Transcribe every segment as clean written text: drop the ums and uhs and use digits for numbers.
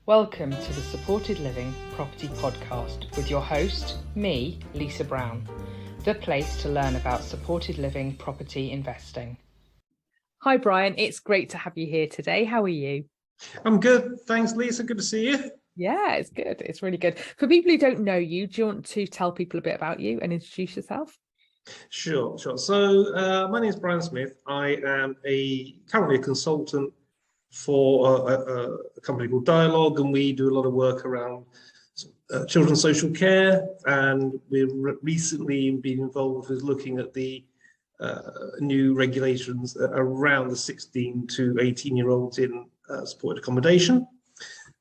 Welcome to the Supported Living Property Podcast with your host, me, Lisa Brown, the place to learn about supported living property investing. Hi Brian, it's great to have you here today. How are you? I'm good. Thanks, Lisa. Good to see you. Yeah, it's good. It's really good. For people who don't know you, do you want to tell people a bit about you and introduce yourself? Sure. So my name is Brian Smith. I am currently a consultant for a company called Dialogue, and we do a lot of work around children's social care. And we've recently been involved with looking at the new regulations around the 16 to 18-year-olds in supported accommodation.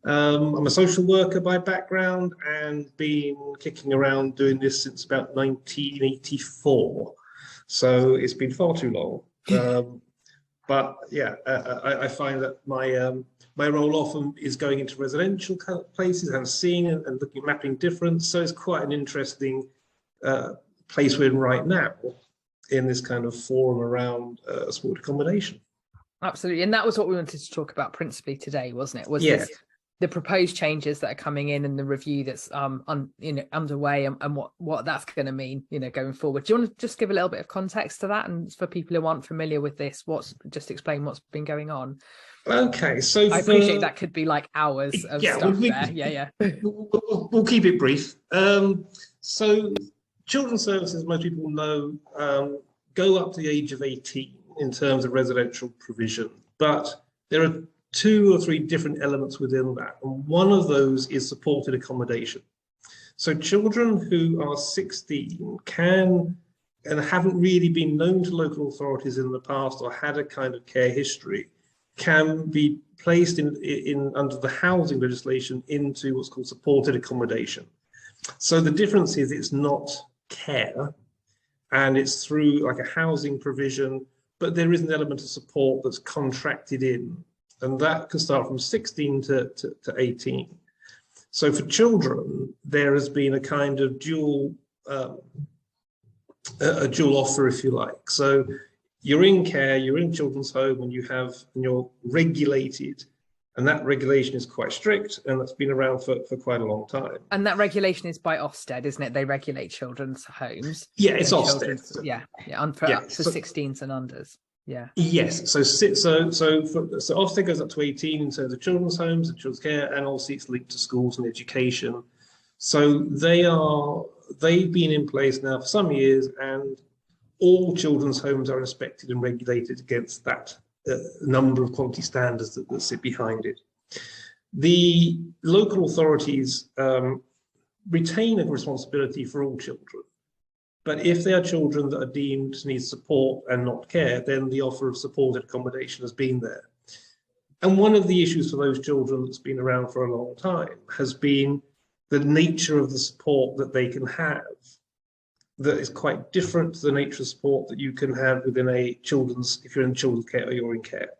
I'm a social worker by background and been kicking around doing this since about 1984. So it's been far too long. But yeah, I find that my role often is going into residential places and seeing and looking at mapping difference. So it's quite an interesting place we're in right now in this kind of forum around supported accommodation. Absolutely. And that was what we wanted to talk about principally today, wasn't it? Was yes. The proposed changes that are coming in and the review that's underway and what that's going to mean, going forward. Do you want to just give a little bit of context to that? And for people who aren't familiar with this, just explain what's been going on. Okay, so I appreciate that could be like hours of stuff there. Yeah. We'll keep it brief. So children's services, most people know, go up to the age of 18 in terms of residential provision, but there are 2 or 3 different elements within that. And one of those is supported accommodation. So children who are 16 can and haven't really been known to local authorities in the past or had a kind of care history can be placed in under the housing legislation into what's called supported accommodation. So the difference is it's not care and it's through like a housing provision, but there is an element of support that's contracted in. And that can start from 16 to 18. So for children, there has been a kind of dual offer, if you like. So you're in care, you're in children's home, and you're regulated, and that regulation is quite strict, and that's been around for quite a long time. And that regulation is by Ofsted, isn't it? They regulate children's homes. Yeah, it's Ofsted. For 16s and unders. Yeah. Yes. So Ofsted goes up to 18 in terms of children's homes and children's care, and also it's linked to schools and education. So they've been in place now for some years, and all children's homes are inspected and regulated against that number of quality standards that sit behind it. The local authorities retain a responsibility for all children. But if they are children that are deemed to need support and not care, then the offer of supported accommodation has been there. And one of the issues for those children that's been around for a long time has been the nature of the support that they can have that is quite different to the nature of support that you can have within if you're in children's care or you're in care.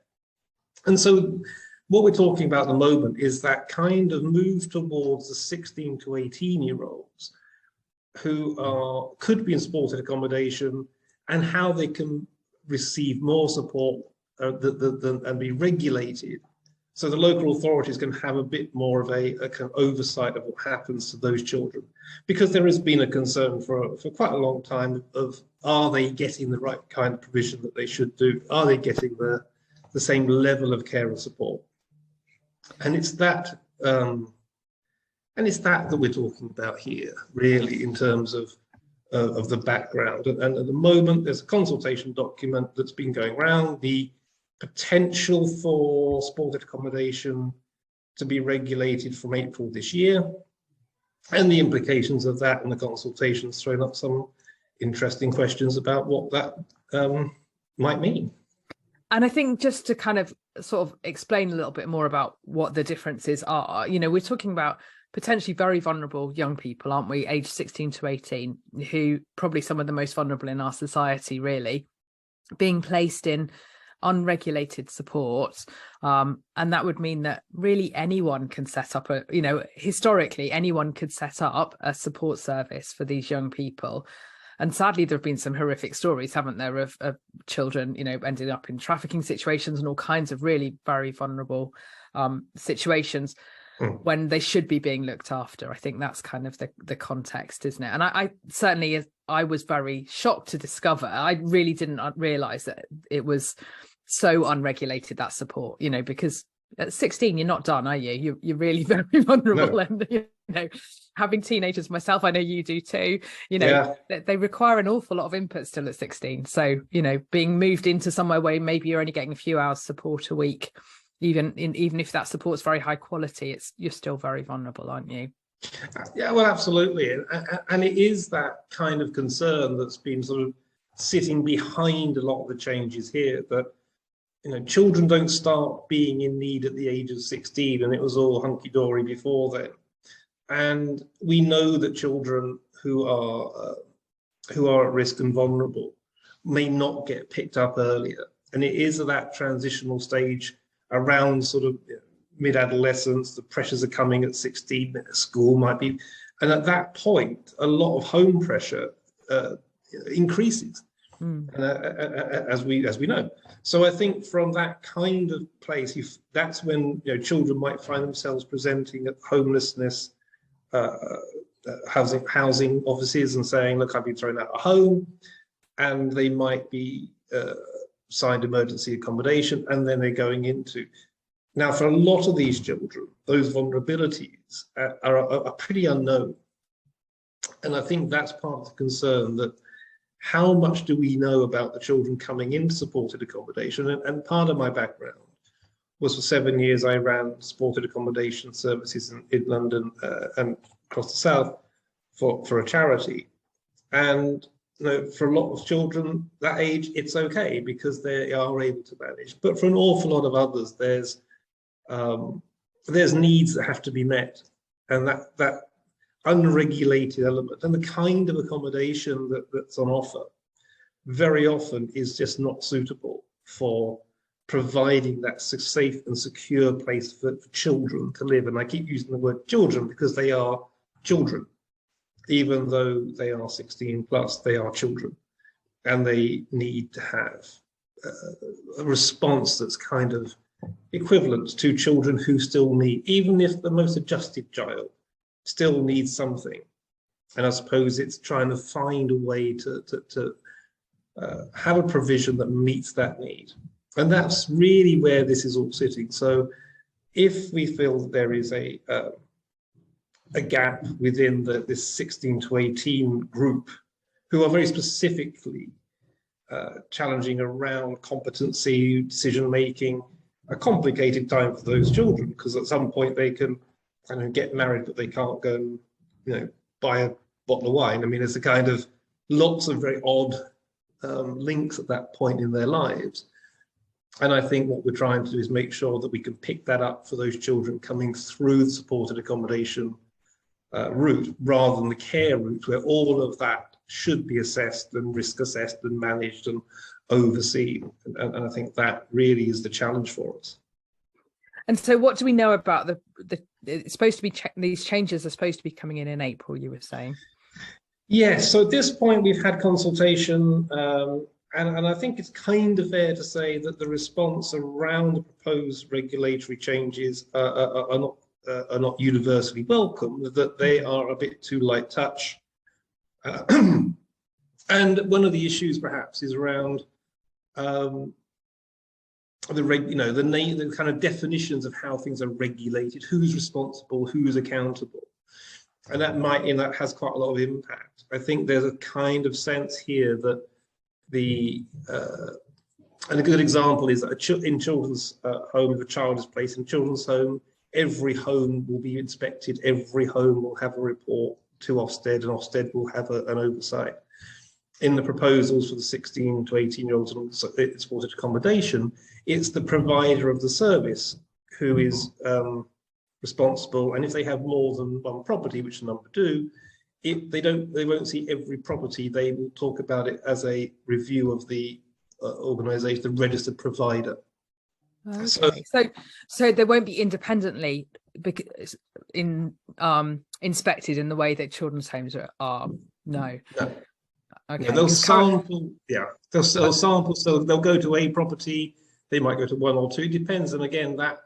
And so what we're talking about at the moment is that kind of move towards the 16 to 18-year-olds who could be in supported accommodation and how they can receive more support and be regulated. So the local authorities can have a bit more of a kind of oversight of what happens to those children. Because there has been a concern for quite a long time of, are they getting the right kind of provision that they should do? Are they getting the same level of care and support? And it's that that we're talking about here, really, in terms of the background. And at the moment, there's a consultation document that's been going around, the potential for supported accommodation to be regulated from April this year, and the implications of that, and the consultation's thrown up some interesting questions about what that might mean. And I think just to kind of sort of explain a little bit more about what the differences are, we're talking about potentially very vulnerable young people, aren't we, aged 16 to 18, who probably some of the most vulnerable in our society, really, being placed in unregulated support. And that would mean that really anyone can set up historically, anyone could set up a support service for these young people. And sadly, there have been some horrific stories, haven't there, of children, ending up in trafficking situations and all kinds of really very vulnerable situations. when they should be being looked after. I think that's kind of the context, isn't it? And I certainly, I was very shocked to discover, I really didn't realize that it was so unregulated, that support, you know, because at 16 you're not done, are you? You're really very vulnerable. No. And you know, having teenagers myself, I know you do too, you know, they require an awful lot of input still at 16. So, you know, being moved into somewhere where maybe you're only getting a few hours support a week, even if that support's very high quality, you're still very vulnerable, aren't you? Yeah, well, absolutely. And it is that kind of concern that's been sort of sitting behind a lot of the changes here, that, you know, children don't start being in need at the age of 16, and it was all hunky-dory before then. And we know that children who are at risk and vulnerable may not get picked up earlier. And it is at that transitional stage around sort of mid-adolescence, the pressures are coming at 16, school might be, and at that point, a lot of home pressure increases. As we know. So I think from that kind of place, that's when, you know, children might find themselves presenting at homelessness, housing offices and saying, look, I've been thrown out of home, and they might be signed emergency accommodation, and then they're going into. Now, for a lot of these children, those vulnerabilities are pretty unknown. And I think that's part of the concern, that how much do we know about the children coming into supported accommodation? And part of my background was, for 7 years, I ran supported accommodation services in London and across the South for a charity. And, you know, for a lot of children that age, it's okay because they are able to manage. But for an awful lot of others, there's needs that have to be met, and that unregulated element and the kind of accommodation that's on offer very often is just not suitable for providing that safe and secure place for children to live. And I keep using the word children because they are children. Even though they are 16 plus, they are children, and they need to have a response that's kind of equivalent to children who still need, even if the most adjusted child still needs something. And I suppose it's trying to find a way to have a provision that meets that need. And that's really where this is all sitting. So if we feel that there is a gap within this 16 to 18 group, who are very specifically challenging around competency, decision making, a complicated time for those children, because at some point they can kind of get married, but they can't go and, you know, buy a bottle of wine. I mean, it's a kind of lots of very odd links at that point in their lives. And I think what we're trying to do is make sure that we can pick that up for those children coming through the supported accommodation route, rather than the care route, where all of that should be assessed and risk assessed and managed and overseen. And I think that really is the challenge for us. And so what do we know about it's supposed to be these changes are supposed to be coming in April, you were saying? Yes, so at this point we've had consultation, and I think it's kind of fair to say that the response around the proposed regulatory changes are not universally welcome, that they are a bit too light touch. And one of the issues perhaps is around the kind of definitions of how things are regulated, who's responsible, who's accountable, and that has quite a lot of impact. I think there's a kind of sense here that and a good example is that in children's home, if a child is placed in a children's home, every home will be inspected, every home will have a report to Ofsted, and Ofsted will have an oversight. In the proposals for the 16 to 18-year-olds in supported accommodation, it's the provider of the service who is responsible. And if they have more than one property, which a number do, they won't see every property. They will talk about it as a review of the organisation, the registered provider. Okay. So they won't be independently inspected in the way that children's homes are. No. Okay. Yeah, they'll sample. Yeah, they'll sample. So they'll go to a property. They might go to one or two. It depends. And again, that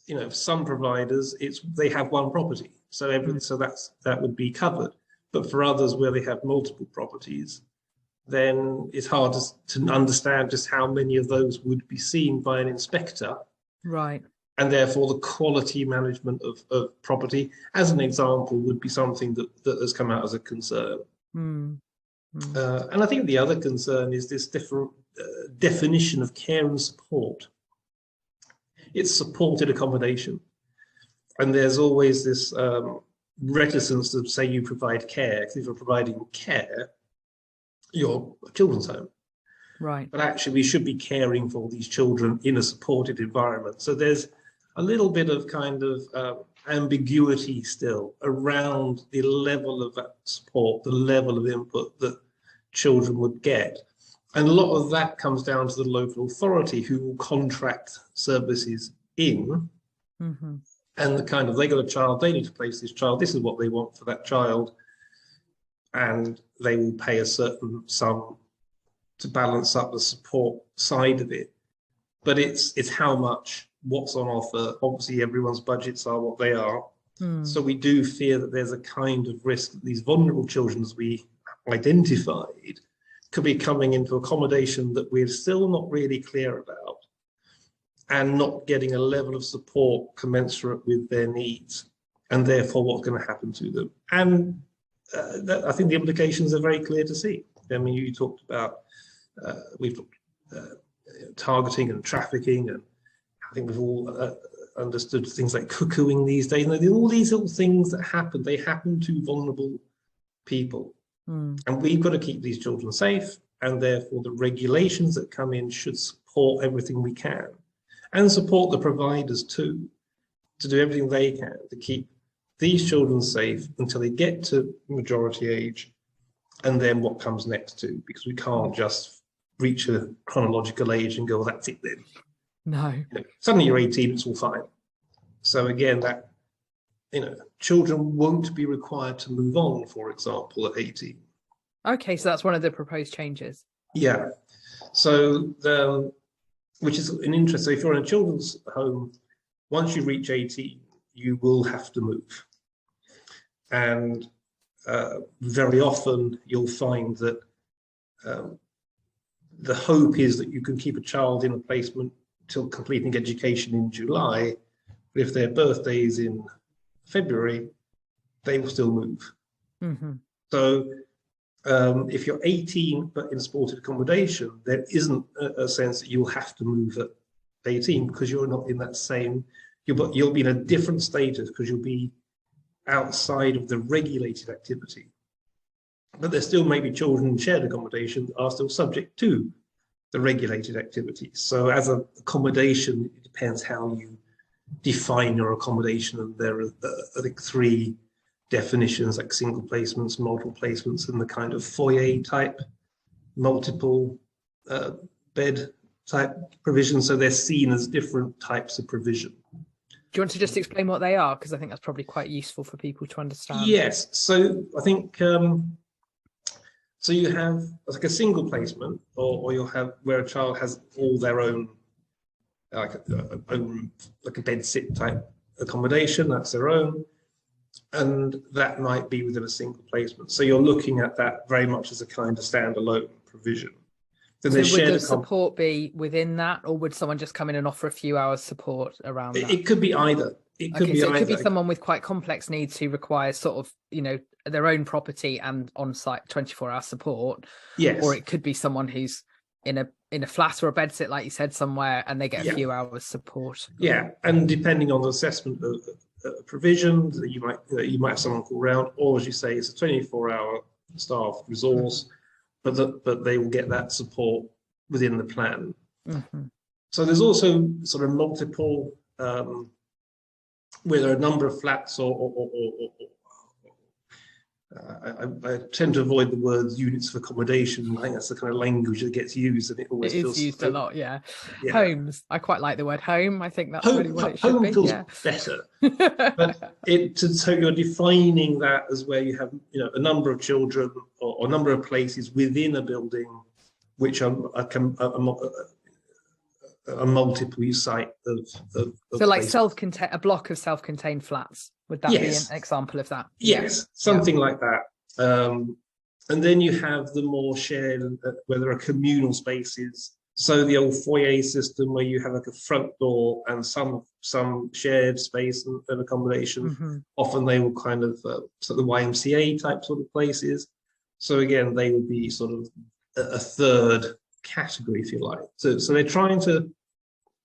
for some providers, they have one property, so that would be covered. But for others where they have multiple properties, then it's hard to understand just how many of those would be seen by an inspector. Right. And therefore the quality management of property, as an example, would be something that has come out as a concern. And I think the other concern is this different definition of care and support. It's supported accommodation. And there's always this reticence to say you provide care, because if you're providing care, you're a children's home. Right. But actually, we should be caring for these children in a supported environment. So there's a little bit of kind of ambiguity still around the level of that support, the level of input that children would get. And a lot of that comes down to the local authority who will contract services in. And they got a child, they need to place this child, this is what they want for that child. And they will pay a certain sum to balance up the support side of it. But it's how much, what's on offer. Obviously, everyone's budgets are what they are. So we do fear that there's a kind of risk that these vulnerable children, as we identified, could be coming into accommodation that we're still not really clear about and not getting a level of support commensurate with their needs, and therefore what's going to happen to them. And I think the implications are very clear to see. I mean, you talked about, we've talked targeting and trafficking, and I think we've all understood things like cuckooing these days. All these little things that happen, they happen to vulnerable people. And we've got to keep these children safe, and therefore the regulations that come in should support everything we can, and support the providers too, to do everything they can to keep these children safe until they get to majority age, and then what comes next too, because we can't just reach a chronological age and go, well, that's it then. No. Suddenly you're 18, it's all fine. So again, that, children won't be required to move on, for example, at 18. Okay, so that's one of the proposed changes. Yeah. So which is an interest. So if you're in a children's home, once you reach 18, you will have to move. And very often you'll find that the hope is that you can keep a child in a placement till completing education in July. But if their birthday is in February, they will still move. So if you're 18 but in supported accommodation, there isn't a sense that you'll have to move at 18, because you're not in that same, you'll be in a different status because you'll be outside of the regulated activity. But there still may be children in shared accommodation that are still subject to the regulated activities. So as an accommodation, it depends how you define your accommodation, and there are I think 3 definitions, like single placements, multiple placements, and the kind of foyer type, multiple bed type provision. So they're seen as different types of provision. Do you want to just explain what they are? Because I think that's probably quite useful for people to understand. Yes. So I think so you have like a single placement, or you'll have where a child has all their own, like a bed sit type accommodation, that's their own. And that might be within a single placement. So you're looking at that very much as a kind of standalone provision. Then so would the support be within that, or would someone just come in and offer a few hours support around that? It could be either. It could be so either. It could be someone with quite complex needs who requires sort of, their own property and on-site 24-hour support. Yes. Or it could be someone who's in a flat or a bed sit, like you said, somewhere, and they get a few hours support. Yeah, and depending on the assessment of provision, you might have someone call round, or as you say, it's a 24-hour staff resource, but they will get that support within the plan. So there's also sort of multiple, where there are a number of flats I tend to avoid the words units of accommodation. I think that's the kind of language that gets used, and it always feels used a lot. Yeah. Homes. I quite like the word home. I think that's really what it should be. Home feels better, but so you're defining that as where you have a number of children or a number of places within a building, which are a multiple site of so like placement. a block of self-contained flats. Would that be an example of that? Yes, something like that. And then you have the more shared, where there are communal spaces. So the old foyer system where you have like a front door and some shared space and accommodation. Mm-hmm. Often they will kind of sort of the YMCA type sort of places. So again, they would be sort of a third category, if you like. So they're trying to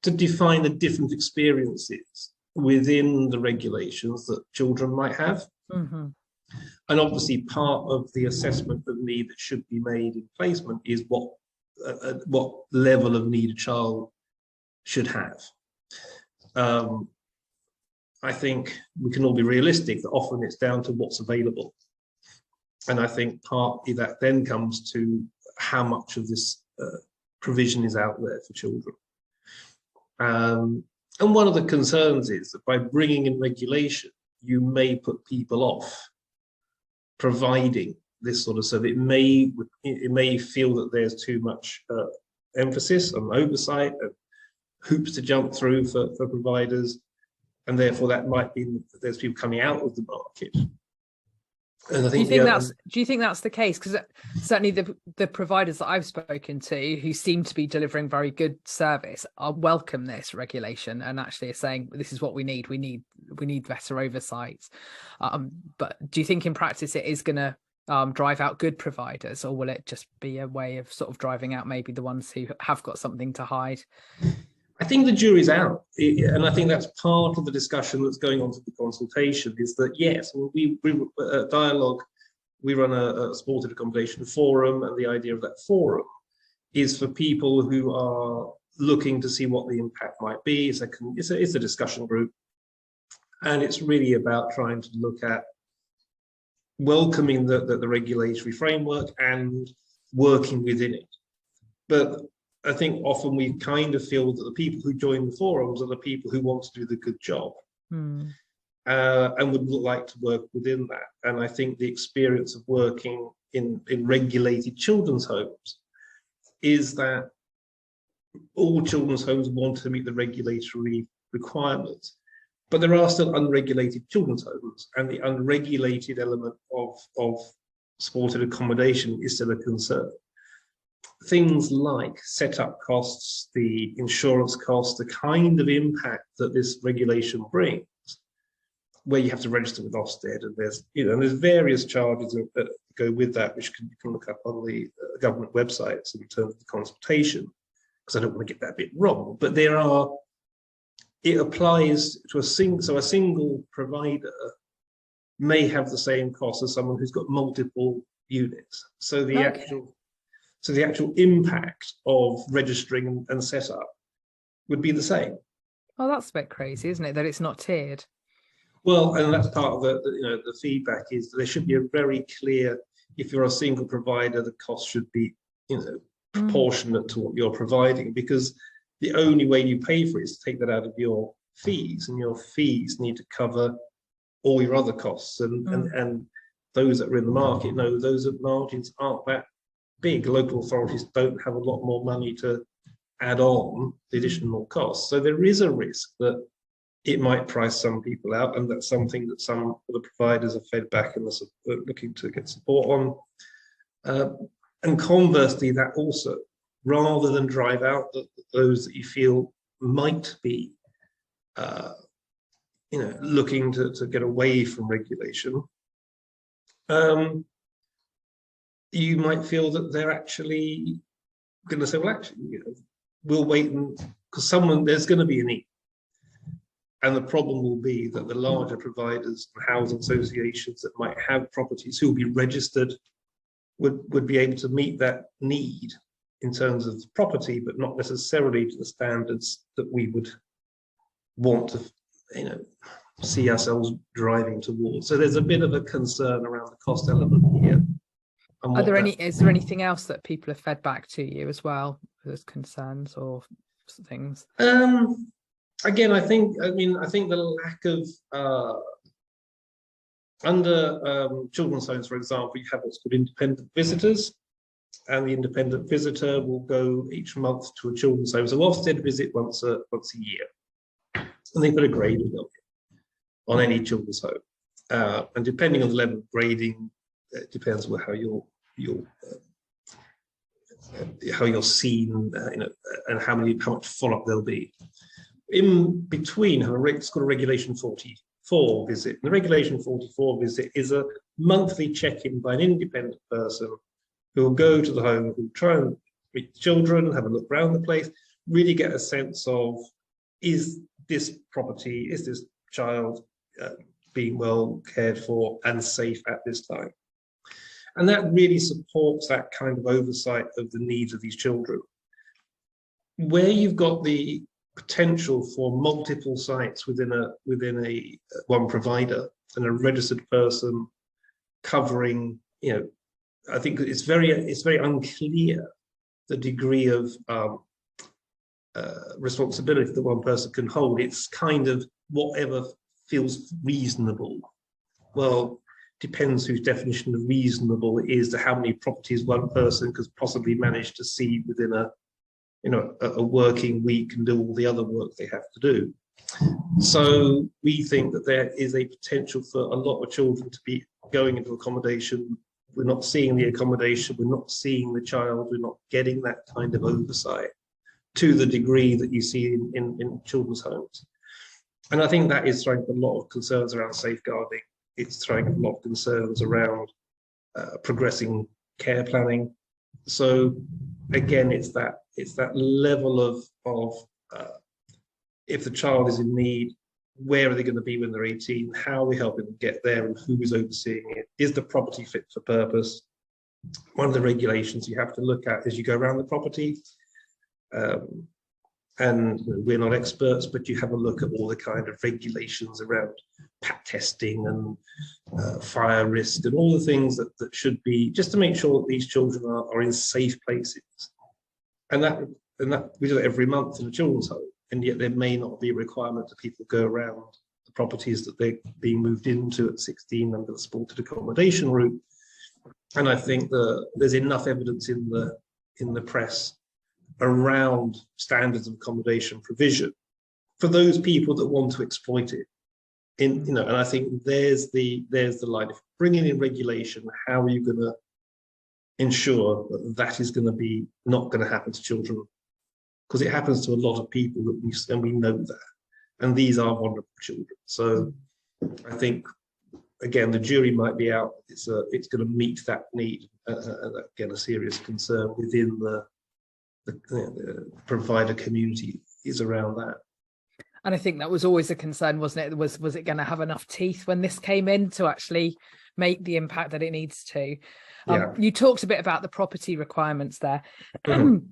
define the different experiences within the regulations that children might have. Mm-hmm. And obviously part of the assessment of need that should be made in placement is what level of need a child should have. I think we can all be realistic that often it's down to what's available. And I think partly that then comes to how much of this provision is out there for children. And one of the concerns is that by bringing in regulation, you may put people off providing this sort of service. It may feel that there's too much emphasis on oversight and hoops to jump through for providers, and therefore that might mean that there's people coming out of the market. And I think do you think that's the case? Because certainly the providers that I've spoken to who seem to be delivering very good service are welcome this regulation and actually are saying this is what we need. We need better oversight. But do you think in practice it is going to drive out good providers, or will it just be a way of sort of driving out maybe the ones who have got something to hide? I think the jury's out, and I think that's part of the discussion that's going on to the consultation. Is that yes, we Dialogue, we run a supported accommodation forum, and the idea of that forum is for people who are looking to see what the impact might be. It's a discussion group, and it's really about trying to look at welcoming the regulatory framework and working within it. But I think often we kind of feel that the people who join the forums are the people who want to do the good job and would like to work within that. And I think the experience of working in regulated children's homes is that all children's homes want to meet the regulatory requirements, but there are still unregulated children's homes, and the unregulated element of supported accommodation is still a concern. Things like setup costs, the insurance costs, the kind of impact that this regulation brings, where you have to register with Ofsted, and there's various charges that go with that, which you can look up on the government websites in terms of the consultation, because I don't want to get that bit wrong. But it applies to a single provider may have the same cost as someone who's got multiple units. So the actual impact of registering and setup would be the same. Oh, that's a bit crazy, isn't it? That it's not tiered. Well, and that's part of the feedback is that there should be a very clear, if you're a single provider, the cost should be, proportionate to what you're providing, because the only way you pay for it is to take that out of your fees, and your fees need to cover all your other costs. And those that are in the market know those margins aren't that big. Local authorities don't have a lot more money to add on the additional costs. So there is a risk that it might price some people out, and that's something that some of the providers have fed back and are looking to get support on. And conversely, that also, rather than drive out those that you feel might be looking to get away from regulation, you might feel that they're actually going to say, well, actually, we'll wait, because there's going to be a need. And the problem will be that the larger providers and housing associations that might have properties who will be registered would be able to meet that need in terms of property, but not necessarily to the standards that we would want to, see ourselves driving towards. So there's a bit of a concern around the cost element here. Is there anything else that people have fed back to you as well as concerns or things? Again, I think the lack of under children's homes, for example, you have what's called independent visitors, and the independent visitor will go each month to a children's home. So Ofsted visit once a year, and they put a grading on any children's home. And depending on the level of grading, it depends on how you're seen, and how much follow-up there'll be. In between, it's called a Regulation 44 visit. The Regulation 44 visit is a monthly check-in by an independent person who will go to the home, who will try and meet the children, have a look around the place, really get a sense of, is this property, is this child being well cared for and safe at this time? And that really supports that kind of oversight of the needs of these children. Where you've got the potential for multiple sites within a one provider and a registered person covering, I think it's very unclear the degree of responsibility that one person can hold. It's kind of whatever feels reasonable. Well, depends whose definition of reasonable it is to how many properties one person could possibly manage to see within a working week and do all the other work they have to do. So we think that there is a potential for a lot of children to be going into accommodation. We're not seeing the accommodation, we're not seeing the child, we're not getting that kind of oversight to the degree that you see in children's homes. And I think that is throwing a lot of concerns around safeguarding. It's throwing a lot of concerns around progressing care planning. So again, it's that level of if the child is in need, where are they going to be when they're 18? How are we helping them get there, and who's overseeing it? Is the property fit for purpose? One of the regulations you have to look at as you go around the property, and we're not experts, but you have a look at all the kind of regulations around pat testing and fire risk and all the things that should be, just to make sure that these children are in safe places. And that we do it every month in a children's home, and yet there may not be a requirement that people go around the properties that they're being moved into at 16 under the supported accommodation route. And I think there's enough evidence in the press around standards of accommodation provision for those people that want to exploit it. And I think there's the line. If bringing in regulation, how are you going to ensure that is going to be not going to happen to children? Because it happens to a lot of people and we know that, and these are vulnerable children. So I think, again, the jury might be out. It's going to meet that need, and again, a serious concern within the provider community is around that. And I think that was always a concern, wasn't it? Was it going to have enough teeth when this came in to actually make the impact that it needs to? Yeah. You talked a bit about the property requirements there. Mm-hmm.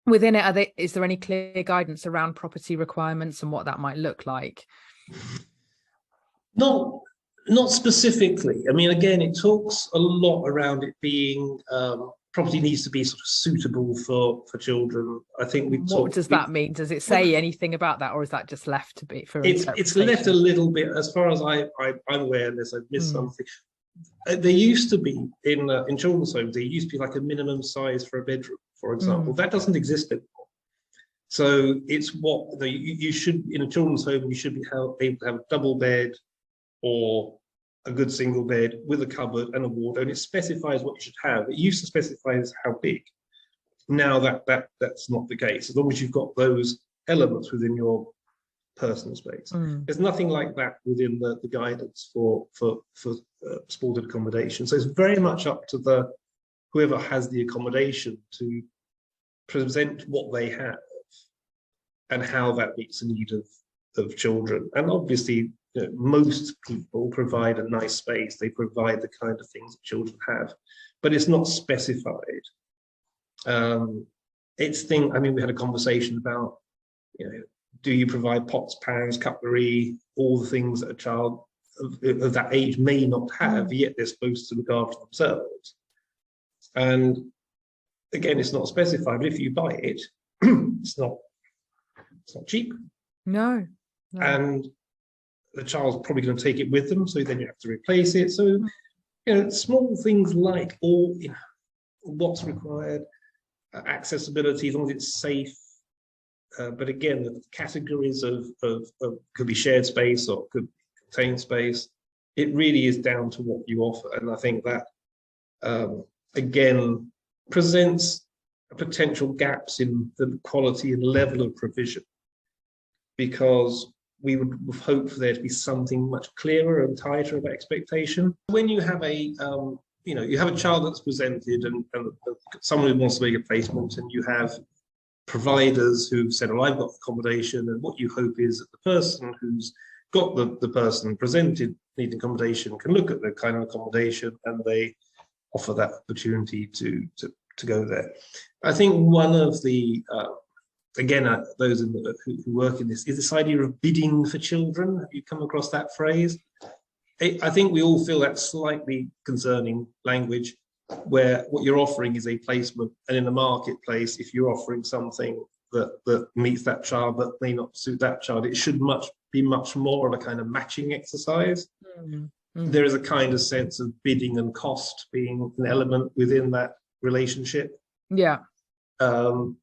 Within it, is there any clear guidance around property requirements and what that might look like? Not specifically. I mean, again, it talks a lot around it being property needs to be sort of suitable for children. I think What does that mean? Does it say anything about that, or is that just left to be for it's left a little bit, as far as I'm aware, unless I've missed something. There used to be in children's homes, there used to be like a minimum size for a bedroom, for example. That doesn't exist anymore. So it's what you should, in a children's home, you should be able to have a double bed or a good single bed with a cupboard and a wardrobe, and it specifies what you should have. It used to specify how big. Now that's not the case. As long as you've got those elements within your personal space. There's nothing like that within the guidance for supported accommodation. So it's very much up to whoever has the accommodation to present what they have and how that meets the need of children. And obviously, most people provide a nice space. They provide the kind of things that children have, but it's not specified. I mean, we had a conversation about, do you provide pots, pans, cutlery, all the things that a child of that age may not have, yet they're supposed to look after themselves. And again, it's not specified, but if you buy it, it's not cheap. No. And the child's probably going to take it with them, so then you have to replace it. So, small things like what's required, accessibility, as long as it's safe. But again, the categories of could be shared space or could contain space. It really is down to what you offer. And I think that, again, presents potential gaps in the quality and level of provision, because we would hope for there to be something much clearer and tighter of expectation. When you have a, you have a child that's presented and someone who wants to make a placement, and you have providers who've said, oh, I've got accommodation, and what you hope is that the person who's got the person presented needing accommodation can look at the kind of accommodation and they offer that opportunity to go there. I think one of the, again, those who work in this, is this idea of bidding for children. Have you come across that phrase? I think we all feel that slightly concerning language, where what you're offering is a placement, and in the marketplace, if you're offering something that meets that child but may not suit that child, it should be much more of a kind of matching exercise. Mm-hmm. There is a kind of sense of bidding and cost being an element within that relationship. Yeah. And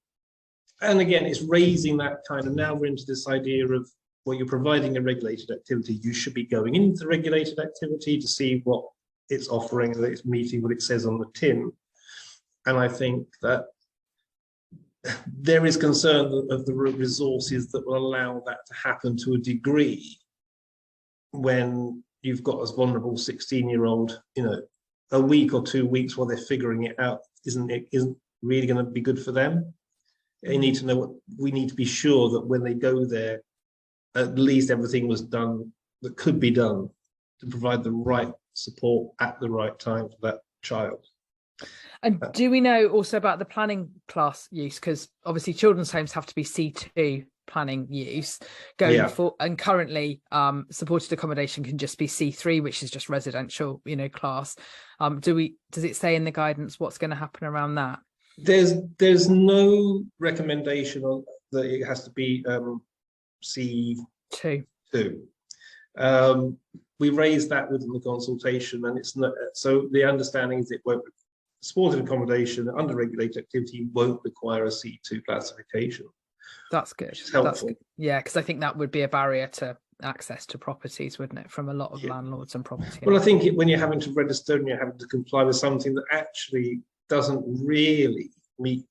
again, it's raising that kind of, now we're into this idea of, well, you're providing a regulated activity, you should be going into the regulated activity to see what it's offering, that it's meeting what it says on the tin. And I think that there is concern of the resources that will allow that to happen to a degree when you've got a vulnerable 16-year-old, a week or 2 weeks while they're figuring it out isn't really going to be good for them. They need to know what we need to be sure that when they go there, at least everything was done that could be done to provide the right support at the right time for that child. And do we know also about the planning class use? Because obviously children's homes have to be C2 planning use going for, and currently supported accommodation can just be C3, which is just residential, class. Does it say in the guidance what's going to happen around that? There's no recommendation on that it has to be C2. We raised that within the consultation, and it's not, so the understanding is it won't, supported accommodation under regulated activity won't require a C2 classification. That's good. That's good. Yeah, because I think that would be a barrier to access to properties, wouldn't it, from a lot of landlords and property owners. Well, I think when you're having to register and you're having to comply with something that actually doesn't really meet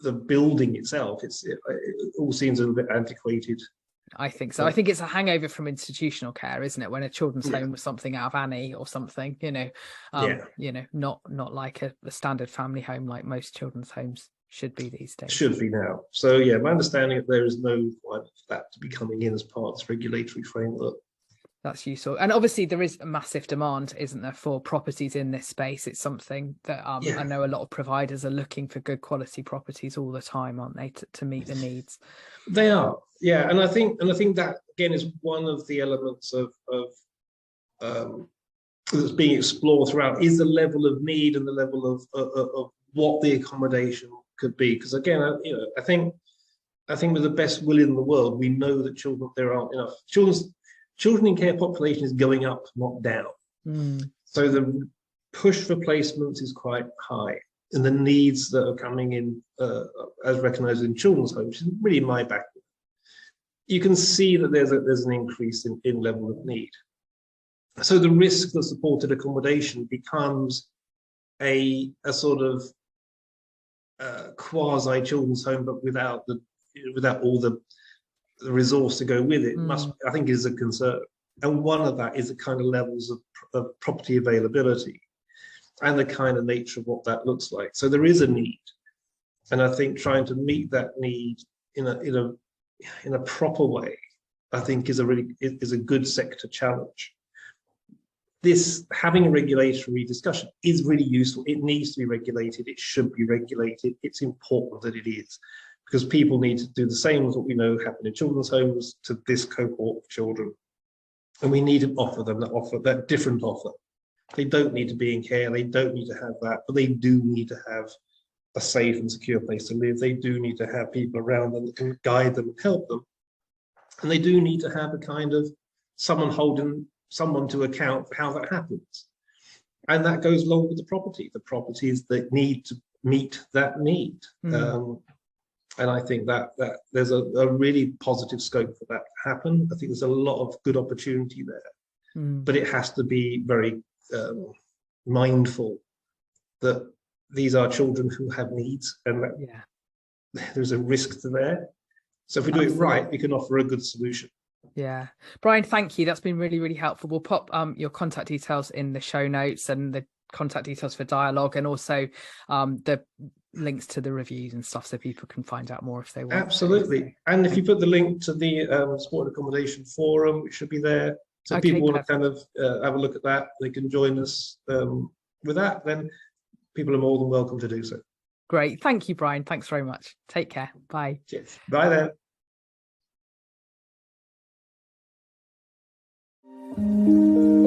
the building itself, it all seems a little bit antiquated. I think so. I think it's a hangover from institutional care, isn't it? When a children's home was something out of Annie or something, not like a standard family home like most children's homes should be these days. Should be now. So yeah, my understanding is there is no requirement for that to be coming in as part of this regulatory framework. That's useful. And obviously there is a massive demand, isn't there, for properties in this space. It's something that I know a lot of providers are looking for good quality properties all the time, aren't they, to meet the needs? They are, yeah. And I think that again is one of the elements of that's being explored throughout, is the level of need and the level of what the accommodation could be. Because again, I think with the best will in the world, we know that there aren't enough children in care population is going up, not down. So the push for placements is quite high, and the needs that are coming in as recognised in children's homes, which is really my background, you can see that there's an increase in level of need. So the risk of supported accommodation becomes a sort of quasi children's home, but without all the resource to go with it. I think is a concern, and one of that is the kind of levels of property availability and the kind of nature of what that looks like. So there is a need, and I think trying to meet that need in a proper way, I think is a good sector challenge. This having a regulatory discussion is really useful. It needs to be regulated. It should be regulated. It's important that it is, because people need to do the same as what we know happen in children's homes to this cohort of children. And we need to offer them that different offer. They don't need to be in care, they don't need to have that, but they do need to have a safe and secure place to live. They do need to have people around them that can guide them and help them. And they do need to have a kind of someone holding someone to account for how that happens. And that goes along with the properties that need to meet that need. And I think that there's a really positive scope for that to happen. I think there's a lot of good opportunity there, but it has to be very mindful that these are children who have needs, and that there's a risk to there. So if we do it right, we can offer a good solution. Yeah. Brian, thank you. That's been really, really helpful. We'll pop your contact details in the show notes, and the contact details for Dialogue, and also the links to the reviews and stuff, so people can find out more if they want. Absolutely. So, and if you put the link to the Sport and Accommodation Forum, which should be there, so people want to kind of have a look at that, they can join us with that, then people are more than welcome to do so. Great. Thank you, Brian. Thanks very much. Take care. Bye. Cheers. Bye then.